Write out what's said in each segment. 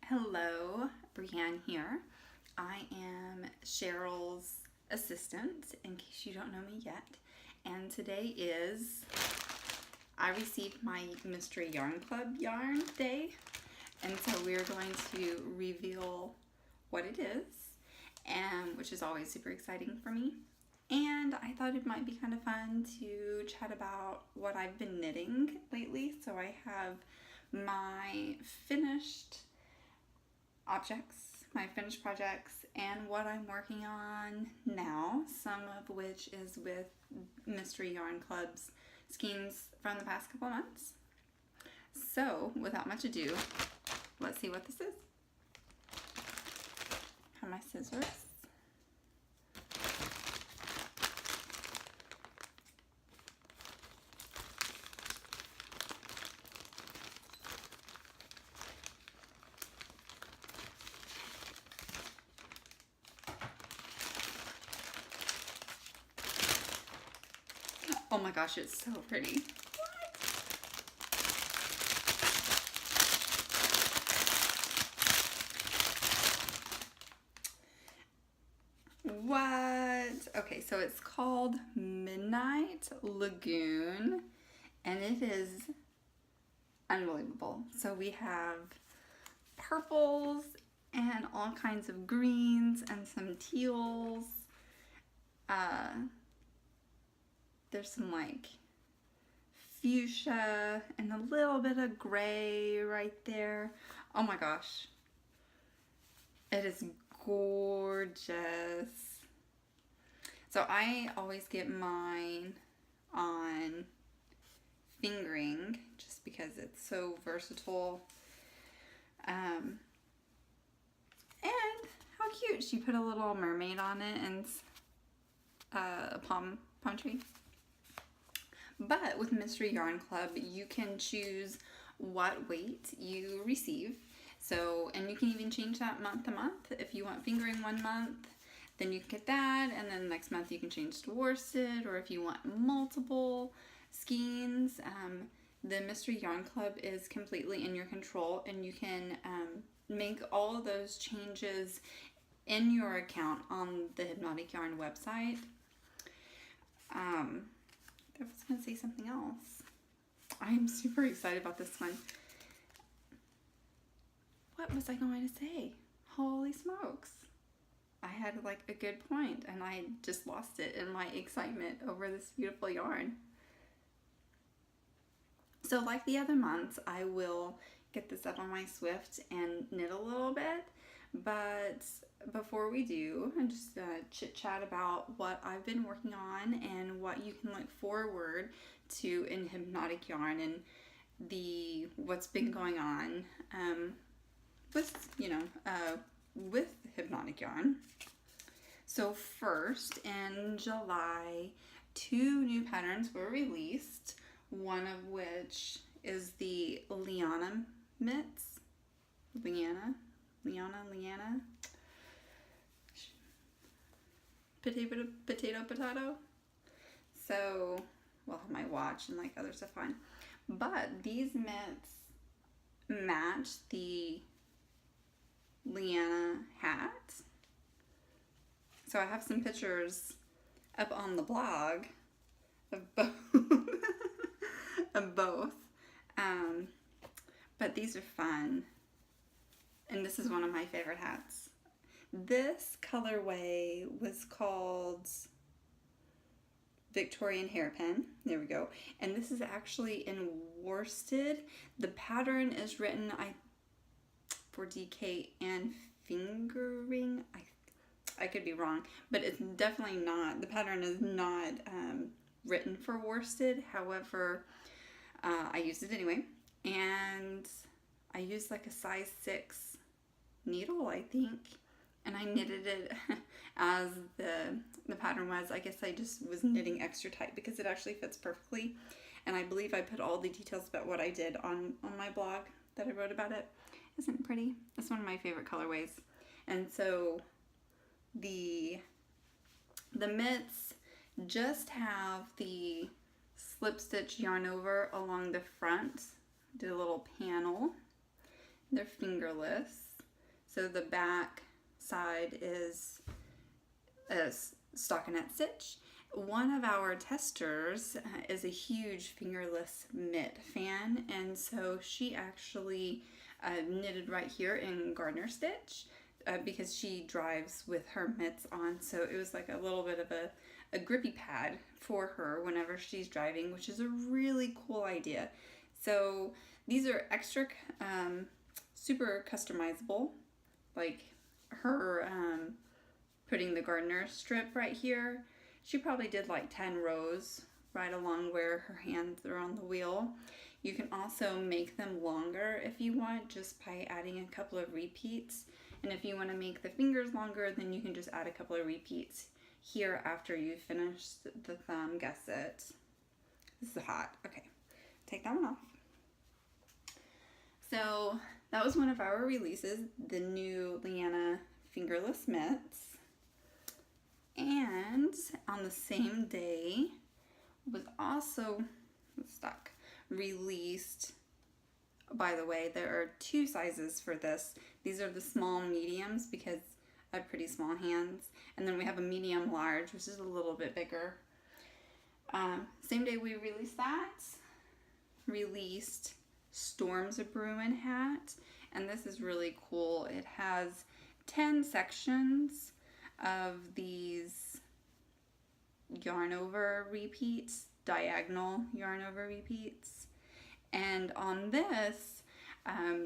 Hello, Brianne here. I am Cheryl's assistant, in case you don't know me yet. And today I received my Mystery Yarn Club yarn day. And so we're going to reveal what it is, and which is always super exciting for me. And I thought it might be kind of fun to chat about what I've been knitting lately. So I have my finished objects, my finished projects, and what I'm working on now, some of which is with Mystery Yarn Club's skeins from the past couple months. So without much ado, let's see what this is. I have my scissors. Oh my gosh, it's so pretty. What? Okay, so it's called Midnight Lagoon, and it is unbelievable. So we have purples and all kinds of greens and some teals. There's some like fuchsia and a little bit of gray right there. Oh my gosh. It is gorgeous. So I always get mine on fingering just because it's so versatile. And how cute. She put a little mermaid on it and a palm tree. But with Mystery Yarn Club, you can choose what weight you receive. So, and you can even change that month to month. If you want fingering one month, then you can get that, and then next month you can change to worsted, or if you want multiple skeins, the Mystery Yarn Club is completely in your control, and you can make all of those changes in your account on the Hypnotic Yarn website. I was going to say something else. I'm super excited about this one. What was I going to say? Holy smokes. I had like a good point and I just lost it in my excitement over this beautiful yarn. So like the other months, I will get this up on my Swift and knit a little bit. But before we do, I'm just going to chit chat about what I've been working on and what you can look forward to in Hypnotic Yarn and what's been going on with Hypnotic Yarn. So first, in July, 2 new patterns were released, one of which is the Liana mitts. Liana. Potato. So, well, I have my watch and like other stuff on. But these mitts match the Liana hat. So I have some pictures up on the blog of both. But these are fun. And this is one of my favorite hats. This colorway was called Victorian Hairpin. There we go. And this is actually in worsted. The pattern is written for DK and fingering. I could be wrong, but it's definitely not. The pattern is not written for worsted. However, I used it anyway. And I used like a size 6 needle, I think, and I knitted it as the pattern was. I guess I just was knitting extra tight because it actually fits perfectly, and I believe I put all the details about what I did on my blog that I wrote about it. Isn't it pretty? It's one of my favorite colorways. And so the mitts just have the slip stitch yarn over along the front. Did a little panel. They're fingerless. So the back side is a stockinette stitch. One of our testers is a huge fingerless mitt fan, and so she actually knitted right here in garter stitch because she drives with her mitts on, so it was like a little bit of a grippy pad for her whenever she's driving, which is a really cool idea. So these are extra super customizable, like her putting the gardener strip right here. She probably did like 10 rows right along where her hands are on the wheel. You can also make them longer if you want, just by adding a couple of repeats. And if you want to make the fingers longer, then you can just add a couple of repeats here after you finish the thumb gusset. This is hot. Okay, take that one off. So that was one of our releases, the new Leanna fingerless mitts. And on the same day was also released. By the way, there are 2 sizes for this. These are the small mediums because I have pretty small hands. And then we have a medium large, which is a little bit bigger. Same day we released that, released Storms a Bruin hat. And this is really cool. It has 10 sections of these yarn over repeats, diagonal yarn over repeats. And on this,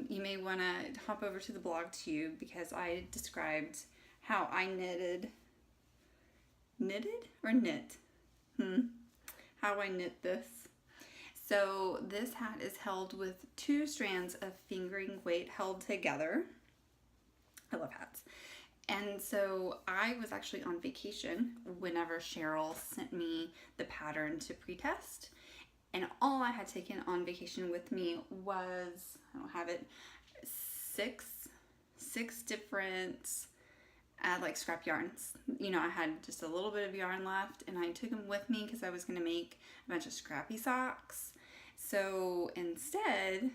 you may want to hop over to the blog too, because I described how I knit? How I knit this. So this hat is held with 2 strands of fingering weight held together. I love hats. And so I was actually on vacation whenever Cheryl sent me the pattern to pre-test. And all I had taken on vacation with me was, I don't have it, six different like scrap yarns. You know, I had just a little bit of yarn left, and I took them with me because I was going to make a bunch of scrappy socks. So instead,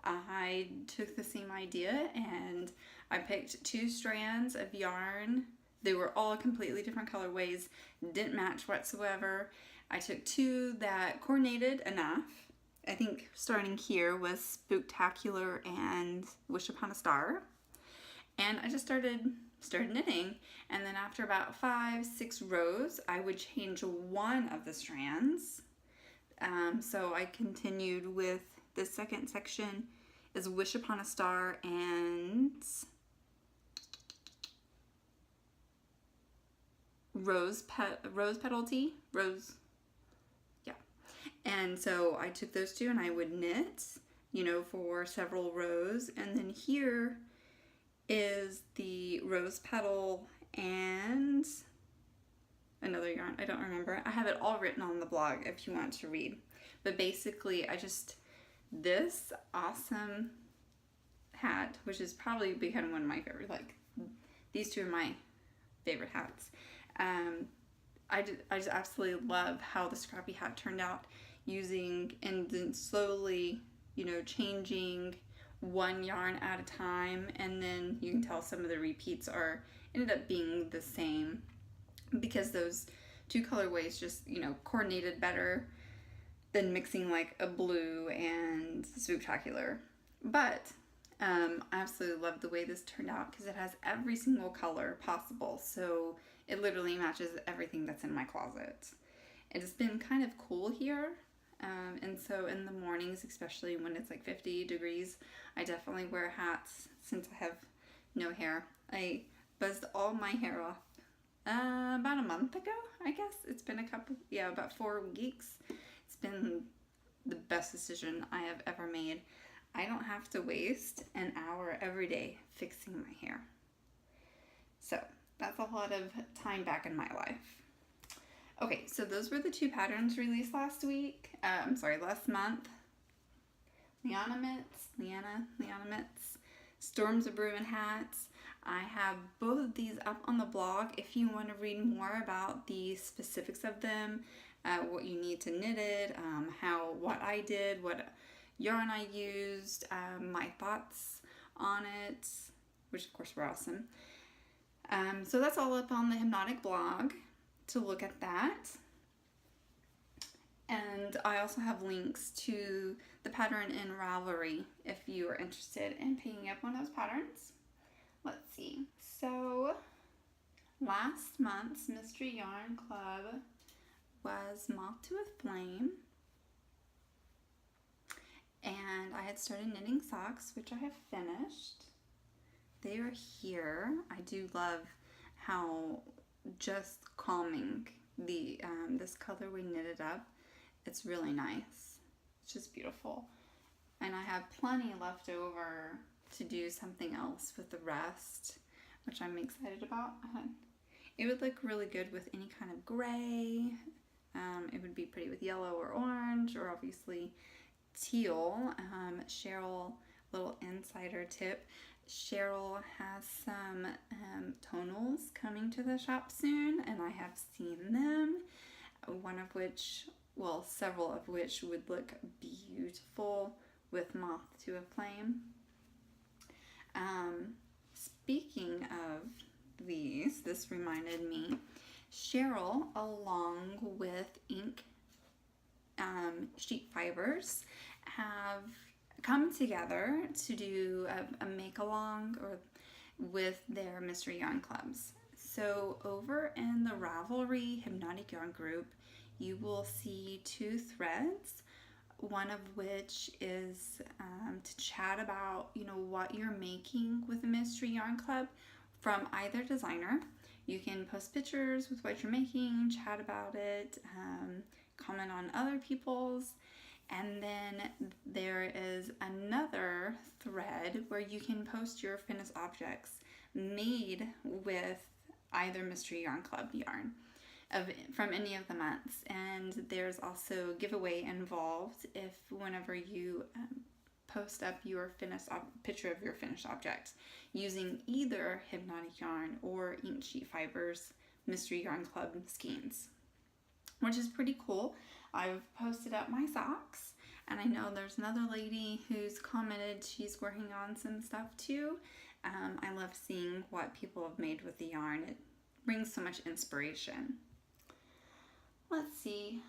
I took the same idea and I picked 2 strands of yarn. They were all completely different colorways, didn't match whatsoever. I took 2 that coordinated enough. I think starting here was Spooktacular and Wish Upon a Star. And I just started knitting, and then after about 5-6 rows, I would change one of the strands. So I continued with the second section is Wish Upon a Star and Rose Petal Tea. And so I took those 2 and I would knit, you know, for several rows. And then here is the Rose Petal and another yarn. I don't remember. I have it all written on the blog if you want to read. But basically, this awesome hat, which is probably become one of my favorite, like, these 2 are my favorite hats. I just absolutely love how the scrappy hat turned out, using and then slowly, you know, changing one yarn at a time, and then you can tell some of the repeats ended up being the same because those 2 colorways just, you know, coordinated better than mixing like a blue and Spooktacular. But I absolutely love the way this turned out because it has every single color possible, so it literally matches everything that's in my closet. It's been kind of cool here, and so in the mornings, especially when it's like 50 degrees, I definitely wear hats since I have no hair. I buzzed all my hair off about a month ago, I guess. It's been about 4 weeks. It's been the best decision I have ever made. I don't have to waste an hour every day fixing my hair. So that's a lot of time back in my life. Okay, so those were the 2 patterns released last month. Leanna Mitts, Storms of Bruin hats. I have both of these up on the blog if you want to read more about the specifics of them, what you need to knit it, what I did, what yarn I used, my thoughts on it. which of course were awesome. So that's all up on the Hypnotic blog to look at that. And I also have links to the pattern in Ravelry if you are interested in picking up one of those patterns. Let's see. So last month's Mystery Yarn Club was Moth to a Flame. And I had started knitting socks, which I have finished. They are here. I do love how just calming the this colorway knitted up. It's really nice. It's just beautiful. And I have plenty left over to do something else with the rest, which I'm excited about. It would look really good with any kind of gray. It would be pretty with yellow or orange, or obviously teal. Cheryl, little insider tip, Cheryl has some tonals coming to the shop soon, and I have seen them. One of which, well, several of which would look beautiful with Moth to a Flame. Speaking of these, this reminded me, Cheryl, along with ink sheet fibers, have come together to do a make-along or with their Mystery Yarn Clubs. So over in the Ravelry Hypnotic Yarn group, you will see 2 threads, one of which is to chat about, what you're making with the Mystery Yarn Club from either designer. You can post pictures with what you're making, chat about it, comment on other people's. And then there is another thread where you can post your finished objects made with either Mystery Yarn Club yarn from any of the months. And there's also a giveaway involved if whenever you post up your picture of your finished object using either Hypnotic Yarn or Ink Sheet Fibers Mystery Yarn Club skeins, which is pretty cool. I've posted up my socks, and I know there's another lady who's commented she's working on some stuff too. I love seeing what people have made with the yarn. It brings so much inspiration. Let's see.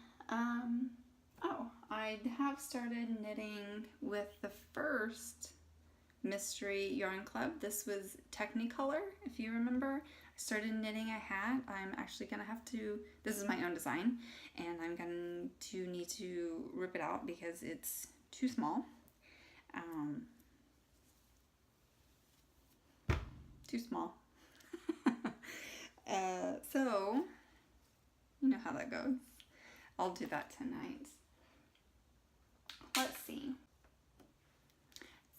I have started knitting with the first Mystery Yarn Club. This was Technicolor, if you remember. I started knitting a hat. I'm actually going to have to, this is my own design, and I'm going to need to rip it out because it's too small. Too small. So, you know how that goes. I'll do that tonight. Let's see.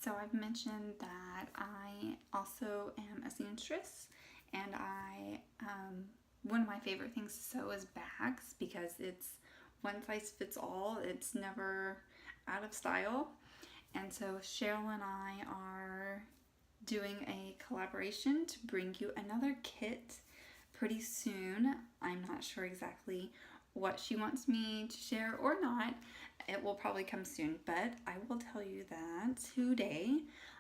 So I've mentioned that I also am a seamstress, and one of my favorite things to sew is bags because it's one size fits all. It's never out of style. And so Cheryl and I are doing a collaboration to bring you another kit pretty soon. I'm not sure exactly what she wants me to share or not. It will probably come soon, but I will tell you that today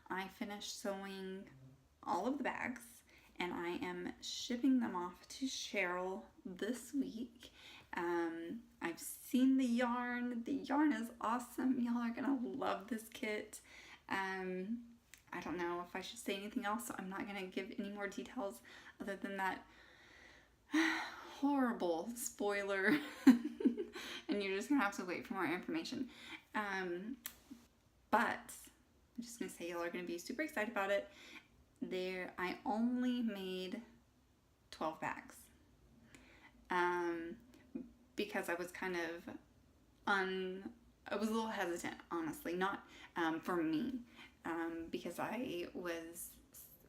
I finished sewing all of the bags, and I am shipping them off to Cheryl this week. I've seen the yarn. The yarn is awesome. Y'all are gonna love this kit. I don't know if I should say anything else, so I'm not gonna give any more details other than that horrible spoiler. And you're just gonna have to wait for more information. But I'm just gonna say y'all are gonna be super excited about it. I only made 12 bags because I was kind of I was a little hesitant, honestly, not for me, because I was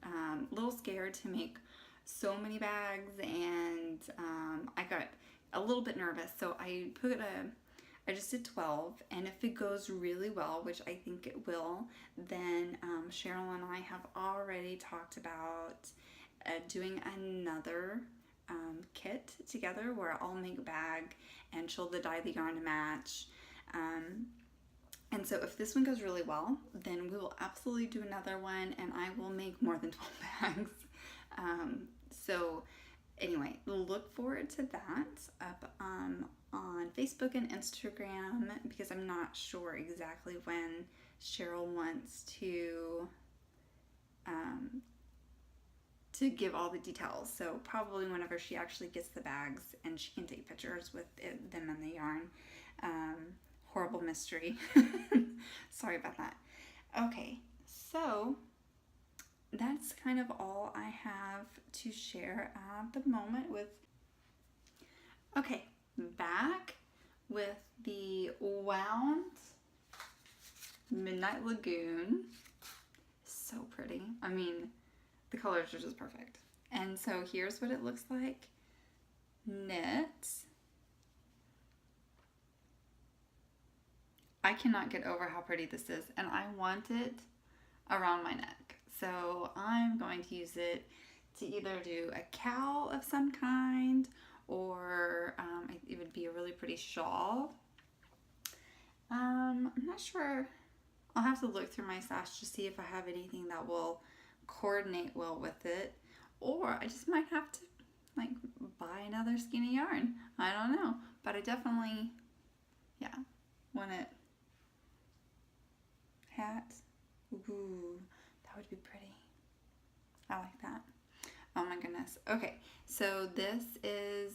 a little scared to make so many bags, and I got a little bit nervous, so I just did 12, and if it goes really well, which I think it will, then Cheryl and I have already talked about doing another kit together where I'll make a bag and she'll dye the yarn to match. And so if this one goes really well, then we will absolutely do another one, and I will make more than 12 bags. So anyway, look forward to that up on Facebook and Instagram, because I'm not sure exactly when Cheryl wants to give all the details. So probably whenever she actually gets the bags and she can take pictures with them and the yarn. Horrible mystery. Sorry about that. Okay, so that's kind of all I have to share at the moment with. Okay, back with the wound Midnight Lagoon. So pretty. I mean, the colors are just perfect. And so here's what it looks like. Knit. I cannot get over how pretty this is, and I want it around my neck. So I'm going to use it to either do a cowl of some kind, or it would be a really pretty shawl. I'm not sure. I'll have to look through my stash to see if I have anything that will coordinate well with it, or I just might have to like buy another skein of yarn. I don't know, but I definitely, yeah, want it. Hat. Ooh, that would be pretty. I like that. Oh my goodness. Okay, so this is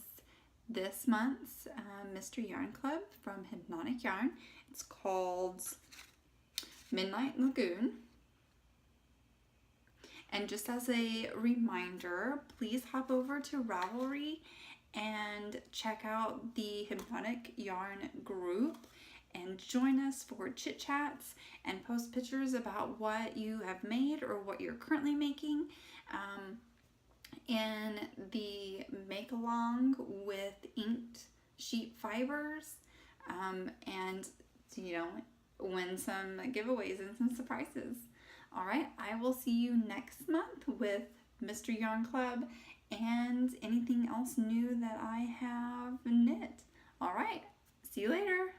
this month's Mystery Yarn Club from Hypnotic Yarn. It's called Midnight Lagoon. And just as a reminder, please hop over to Ravelry and check out the Hypnotic Yarn group and join us for chit chats and post pictures about what you have made or what you're currently making. In the make along with inked sheet fibers, and you know, win some giveaways and some surprises. All right, I will see you next month with Mystery Yarn Club and anything else new that I have knit. All right, see you later.